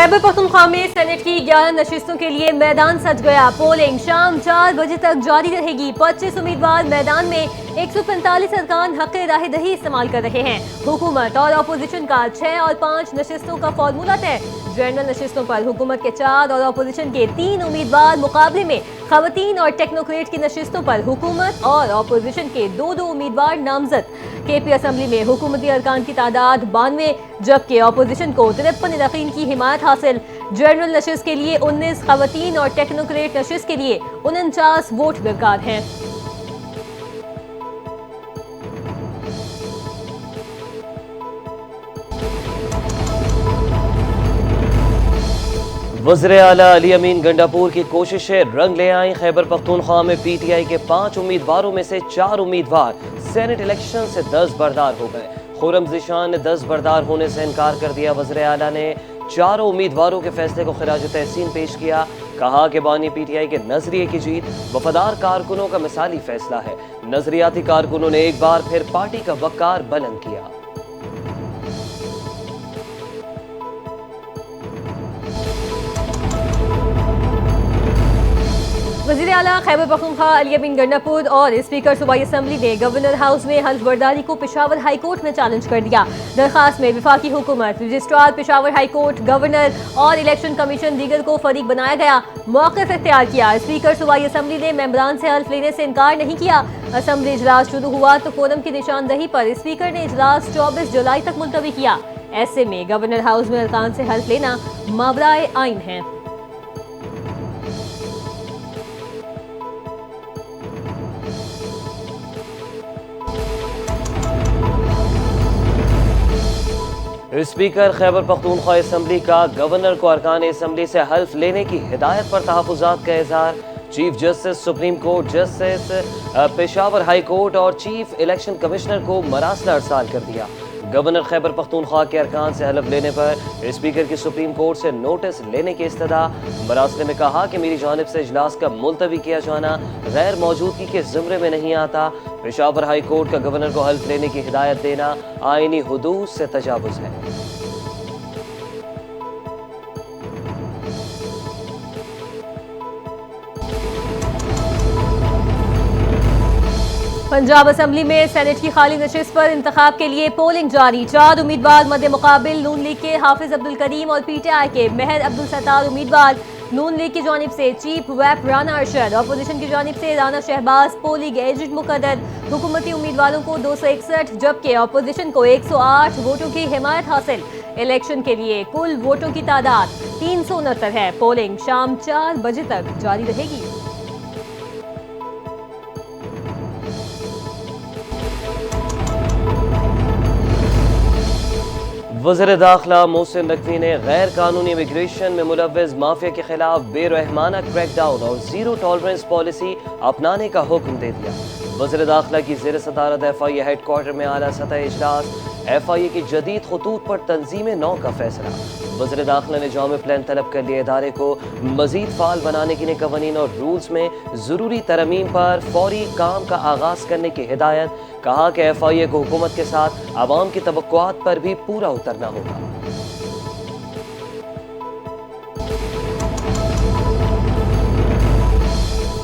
खैबर पख्तूनख्वा में सेनेट की 11 नशिस्तों के लिए मैदान सज गया। पोलिंग शाम 4 बजे तक जारी रहेगी। 25 उम्मीदवार मैदान में, 145 अरकान हक़ राह दही इस्तेमाल कर रहे हैं। हुकूमत और अपोजिशन का 6 और 5 नशिस्तों का फॉर्मूला तय। जनरल नशिस्तों पर हुकूमत के 4 और अपोजिशन के 3 उम्मीदवार मुकाबले में। खवातीन और टेक्नोक्रेट की नशिस्तों पर हुकूमत और अपोजिशन के 2 उम्मीदवार नामजद। KP असम्बली में हुकूमती अरकान की तादाद 92, जबकि अपोजिशन को 53 अरकान की हिमायत हासिल। जनरल नशिस्त के लिए 19, खवातीन और टेक्नोक्रेट नशिस्त के लिए 49 वोट दरकार हैं। वज़ीर आला अली अमीन गंडापुर की कोशिशें रंग ले आईं। खैबर पख्तूनख्वा में PTI के 5 उम्मीदवारों में से 4 उम्मीदवार सेनेट इलेक्शन से दस्तबरदार हो गए। खुर्रम ज़ीशान ने दस्तबरदार होने से इनकार कर दिया। वज़ीर आला ने चारों उम्मीदवारों के फैसले को खिराज तहसीन पेश किया। कहा कि बानी PTI के नजरिए की जीत वफादार कारकुनों का मिसाली फैसला है। नजरियाती कारकुनों ने एक बार फिर पार्टी का वक़ार बुलंद किया। वज़ीर आला खैबर पख्तूनख्वा अली अमीन गंडापुर और स्पीकर सूबाई असम्बली ने गवर्नर हाउस में हल्फ बर्दारी को पेशावर हाई कोर्ट में चैलेंज कर दिया। दरखास्त में वफाकी हुकूमत, registrar Peshawar high court, governor और इलेक्शन कमीशन दीगर को फरीक बनाया गया। मौक़िफ़ इख्तियार किया। स्पीकर सूबाई असम्बली ने मेंबरान से हल्फ लेने से इनकार नहीं किया। असम्बली इजलास शुरू हुआ तो कोरम की निशानदही पर स्पीकर ने इजलास 24 जुलाई तक मुलतवी किया। ऐसे में गवर्नर हाउस में अरकान से हल्फ लेना मावराए आइन है। स्पीकर खैबर पख्तूनख्वा असम्बली का गवर्नर को अरकान असम्बली से हल्फ लेने की हिदायत पर तहफ़्फ़ुज़ात का इज़हार। Chief justice supreme court, justice Peshawar high court और चीफ इलेक्शन कमिश्नर को मरासला अरसाल कर दिया। गवर्नर खैबर पख्तूनख्वा के अरकान से हल्फ लेने पर स्पीकर की सुप्रीम कोर्ट से नोटिस लेने की इस्तदा। मरासले में कहा कि मेरी जानिब से इजलास का मुलतवी किया जाना गैर मौजूदगी के ज़िम्रे में नहीं आता। पेशावर हाई कोर्ट का गवर्नर को हल्फ लेने की हिदायत देना आईनी हुदूद से तजावुज़ है। पंजाब असम्बली में सेनेट की खाली नशिस्त पर इंतखाब के लिए पोलिंग जारी। 4 उम्मीदवार मद्दे मुकाबिल। नून लीग के हाफिज अब्दुल करीम और PTI के महर अब्दुल सत्तार उम्मीदवार। नून लीग की जानिब से chief whip Rana Arshad, opposition की जानिब से राना शहबाज, पोलिंग एजेंट मुकद्दर। हुकूमती उम्मीदवारों को 261, जबकि अपोजिशन को 108 वोटों की हिमायत हासिल। इलेक्शन के लिए कुल वोटों की तादाद 369 है। पोलिंग शाम 4 बजे तक जारी रहेगी। वज़ीर दाखिला मोहसिन नकवी ने गैर कानूनी इमिग्रेशन में मुलव्वज़ माफिया के खिलाफ बेरहमाना क्रैकडाउन और जीरो टॉलरेंस पॉलिसी अपनाने का हुक्म दे दिया। वज़ीर दाखिला की ज़ेर सदारत FIA हेड क्वार्टर में आला सतह इजलास। FIA की जदीद खतूत पर तंजीम नौ का फैसला। वज़ीर दाखिला ने जामे प्लान तलब कर लिए इदारे को मजीद फाल बनाने के लिए कवानीन और रूल्स में ज़रूरी तरमीम पर फौरी काम का आगाज़ करने की हिदायत। कहा कि FIA को हुकूमत के साथ आवाम की तवक्कुआत पर भी पूरा उतरना होगा।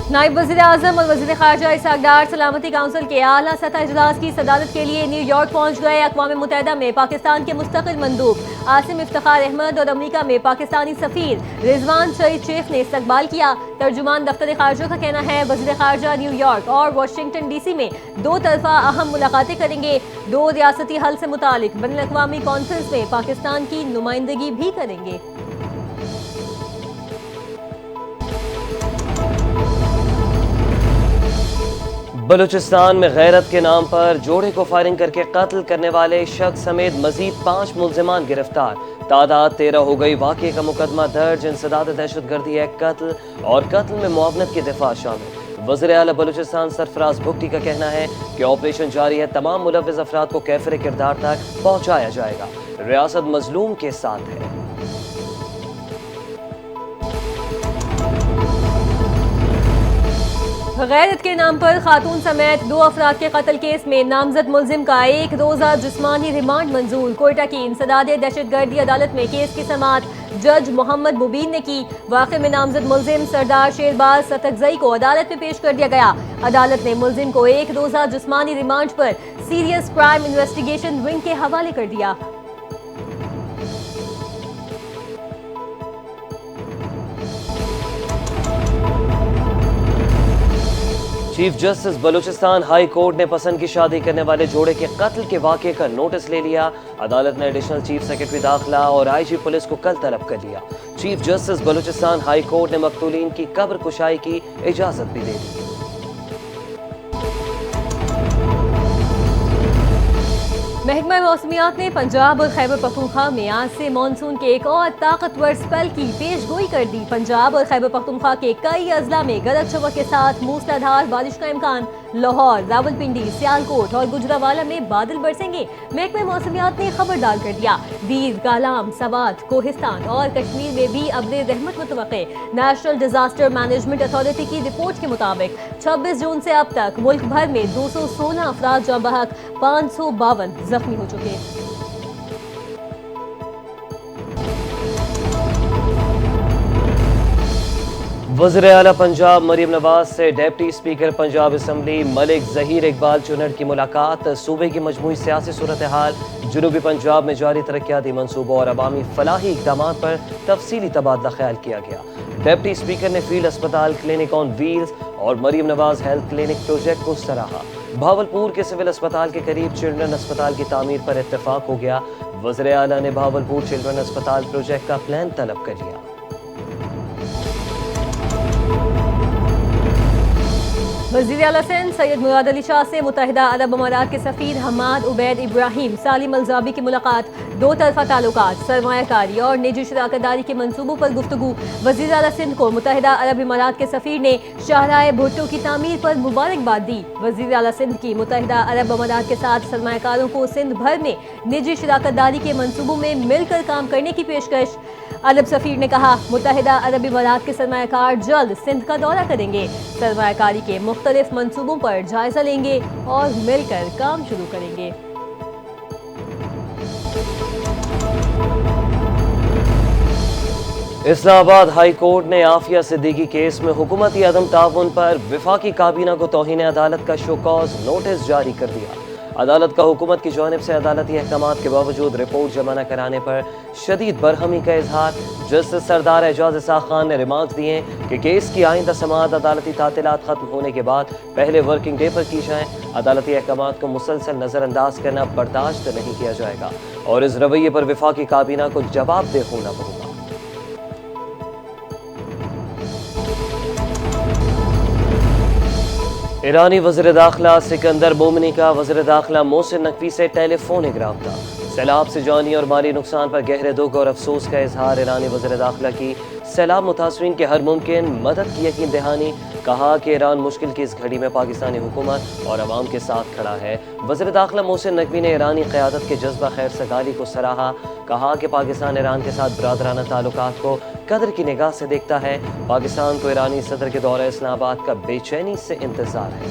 नायब वज़ीर आज़म और वज़ीर ख़ारजा इसहाक़ डार सलामती काउंसिल के आला सतह इजलास की सदारत के लिए न्यूयॉर्क पहुँच गए। अक़वाम मुत्तहिदा में पाकिस्तान के मुस्तक़िल मंदूब आसिम इफ्तिख़ार अहमद और अमरीका में पाकिस्तानी सफ़ीर रिजवान सईद शेख ने इस्तक़बाल किया। तर्जुमान दफ्तर ख़ारजा का कहना है वज़ीर ख़ारजा न्यूयॉर्क और वाशिंगटन DC में 2 तरफ़ा अहम मुलाकातें करेंगे। 2 रियासती हल से मुतालिक बैनुल-अक़वामी कॉन्फ्रेंस में पाकिस्तान की नुमाइंदगी भी करेंगे। बलूचिस्तान में गैरत के नाम पर जोड़े को फायरिंग करके कत्ल करने वाले शख्स समेत मजीद 5 मुल्जिमान गिरफ्तार। तादाद 13 हो गई। वाक़े का मुकदमा दर्ज। इंसदाद दहशतगर्दी एक्ट कत्ल और कत्ल में मुआवनत के दिफा शामिल। वज़ीर आला बलूचिस्तान सरफराज भुगटी का कहना है कि ऑपरेशन जारी है। तमाम मुलव्वज़ अफराद को कैफिर किरदार तक पहुँचाया जाएगा। रियासत मजलूम के साथ है। गैरत के नाम पर खातून समेत 2 अफराद के कत्ल केस में नामजद मुलजिम का 1 रोज़ा जिस्मानी रिमांड मंजूर। कोयटा की इंसदाद दहशतगर्दी अदालत में केस की समाअत जज मोहम्मद मुबीन ने की। वाक़े में नामजद मुलजिम सरदार शेरबाज सतकजई को अदालत में पेश कर दिया गया। अदालत ने मुलजिम को एक रोज़ा जिस्मानी रिमांड पर सीरियस क्राइम इन्वेस्टिगेशन विंग के हवाले कर दिया। Chief justice Balochistan high court ने पसंद की शादी करने वाले जोड़े के कत्ल के वाक़े का नोटिस ले लिया। अदालत ने एडिशनल चीफ सेक्रेटरी दाखिला और आईजी पुलिस को कल तलब कर लिया। Chief justice Balochistan high court ने मकतूलीन की कब्र कुशाई की इजाजत भी दे दी। महकमा मौसमियात ने पंजाब और खैबर पख्तूनख्वा में आज से मानसून के एक और ताकतवर स्पेल की पेशगोई कर दी। पंजाब और खैबर पख्तूनख्वा के कई अजला में गरज चमक के साथ मूसलाधार बारिश का इम्कान। लाहौर, रावलपिंडी, सियालकोट और गुजरावाला में बादल बरसेंगे। महकमा मौसमियात ने खबरदार कर दिया। दीर, कालाम, सवात, कोहिस्तान और कश्मीर में भी अब्रे रहमत मुतवक्के। नेशनल डिजास्टर मैनेजमेंट अथॉरिटी की रिपोर्ट के मुताबिक 26 जून से अब तक मुल्क भर में 216 अफराद जाँ बहक, 552 जख्मी हो चुके। वज़ीर आला पंजाब मरीम नवाज से deputy speaker Punjab assembly Malik Zaheer Iqbal Channar की मुलाकात। सूबे की मजमूई सियासी सूरत हाल, जनूबी पंजाब में जारी तरक्याती मनसूबों और अवामी फलाही इक़दाम पर तफसीली तबादला ख्याल किया गया। डिप्टी स्पीकर ने फील्ड अस्पताल क्लिनिक ऑन व्हील्स और Maryam Nawaz health clinic project को सराहा। भावलपुर के सिविल अस्पताल के करीब चिल्ड्रन अस्पताल की तामीर पर इत्तेफाक हो गया। वज़ीर आला ने भावलपुर चिल्ड्रन अस्पताल प्रोजेक्ट का प्लान तलब कर लिया। वज़ीर आला सिंध सैयद मुराद अली शाह से मुत्तहिदा अरब अमारात के सफ़ीर हमाद उबैद इब्राहिम सालिम अलजाबी की मुलाकात। दो तरफा ताल्लुकात, सरमायाकारी और निजी शराकतदारी के मंसूबों पर गुफ्तगू। वज़ीर आला सिंध को मुत्तहिदा अरब अमारात के सफ़ीर ने शाहराह भुट्टो की तामीर पर मुबारकबाद दी। वज़ीर आला सिंध की मुत्तहिदा अरब अमारात के साथ सरमायाकारों को सिंध भर में निजी शराकतदारी के मंसूबों में मिलकर काम करने की पेशकश। अरब सफ़ीर ने कहा, मुत्तहिदा अरब अमारात के सरमायाकार जल्द सिंध का दौरा करेंगे, सरमायाकारी के मुख्तलिफ मंसूबों पर जायजा लेंगे और मिलकर काम शुरू करेंगे। इस्लामाबाद हाई कोर्ट ने आफिया सिद्दीकी केस में हुकूमती अदम ताउन पर विफाकी काबीना को तौहीन अदालत का शोकॉज नोटिस जारी कर दिया। अदालत का हुकूमत की जानिब से अदालती अहकामात के बावजूद रिपोर्ट जमा न कराने पर शदीद बरहमी का इजहार। जस्टिस सरदार एजाज इसाक खान ने रिमार्क्स दिए कि केस की आइंदा समाअत अदालती तातीलात खत्म होने के बाद पहले वर्किंग डे पर की जाए। अदालती अहकामात को मुसलसल नज़रअंदाज करना बर्दाश्त नहीं किया जाएगा और इस रवैये पर विफाकी काबीना को जवाबदेह होना होगा। ईरानी वज़ीर दाखिला सिकंदर मोमिनी का वज़ीर दाखिला मोहसिन नकवी से टेलीफोनिक राब्ता। सैलाब से जानी और माली नुकसान पर गहरे दुख और अफसोस का इजहार। ईरानी वज़ीर दाखिला की सैलाब मुतासरीन के हर मुमकिन मदद की यकीन दहानी। कहा कि ईरान मुश्किल की इस घड़ी में पाकिस्तानी हुकूमत और अवाम के साथ खड़ा है। वज़ीर दाखिला मोहसिन नकवी ने ईरानी क़यादत के जज्बा खैर सगाली को सराहा। कहा कि पाकिस्तान ईरान के साथ बरादराना ताल्लुकात को कदर की निगाह से देखता है। पाकिस्तान को ईरानी सदर के दौरे इस्लामाबाद का बेचैनी से इंतजार है।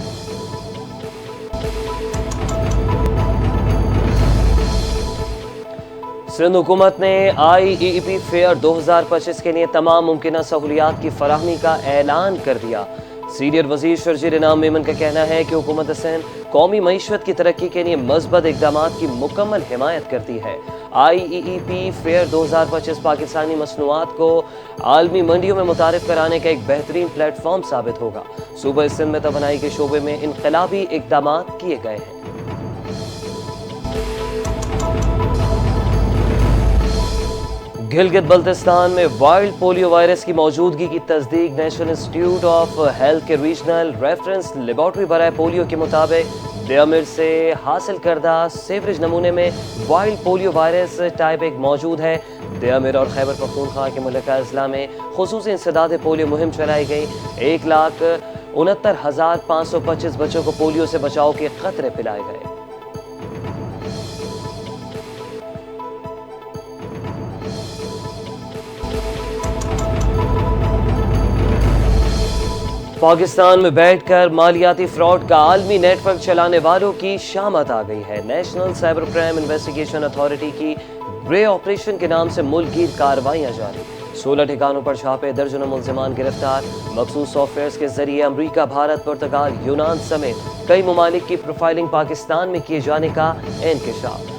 सिंध हुकूमत ने IEEP फेयर 2025 के लिए तमाम मुमकिन सहूलियात की फराहमी का ऐलान कर दिया। सीनियर वजीर शर्जील इनाम मेमन का कहना है कि हुकूमत सिंध कौमी मईशत की तरक्की के लिए मज़बूत इक़दामात की मुकम्मल हिमायत करती है। IEEP फेयर 2025 पाकिस्तानी मसनूआत को आलमी मंडियों में मुतारिफ कराने का एक बेहतरीन प्लेटफॉर्म साबित होगा। सूबा सिंध में तवानाई के शोबे में इनकलाबी इक़दामात किए गए हैं। गिलगित बल्तिस्तान में वाइल्ड पोलियो वायरस की मौजूदगी की तस्दीक। नेशनल इंस्टीट्यूट ऑफ हेल्थ के रीजनल रेफरेंस लेबॉर्ट्री बराए पोलियो के मुताबिक देअमिर से हासिल करदा सेवरेज नमूने में वाइल्ड पोलियो वायरस टाइप 1 मौजूद है। देअमिर और खैबर पख्तूनख्वा के मुल्का अजला में खुसूसी इंसदाद पोलियो मुहिम चलाई गई। 1,69,525 बच्चों को पोलियो से बचाव के खतरे पिलाए गए। پاکستان میں بیٹھ کر مالیاتی فراڈ کا عالمی نیٹ ورک چلانے والوں کی شامت آ گئی ہے۔ National cyber crime investigation authority کی گرے آپریشن کے نام سے ملک گیر کارروائیاں جاری۔ 16 ٹھکانوں پر چھاپے، درجنوں ملزمان گرفتار۔ مخصوص سافٹ ویئرز کے ذریعے امریکہ، بھارت، پرتگال، یونان سمیت کئی ممالک کی پروفائلنگ پاکستان میں کیے جانے کا انکشاف۔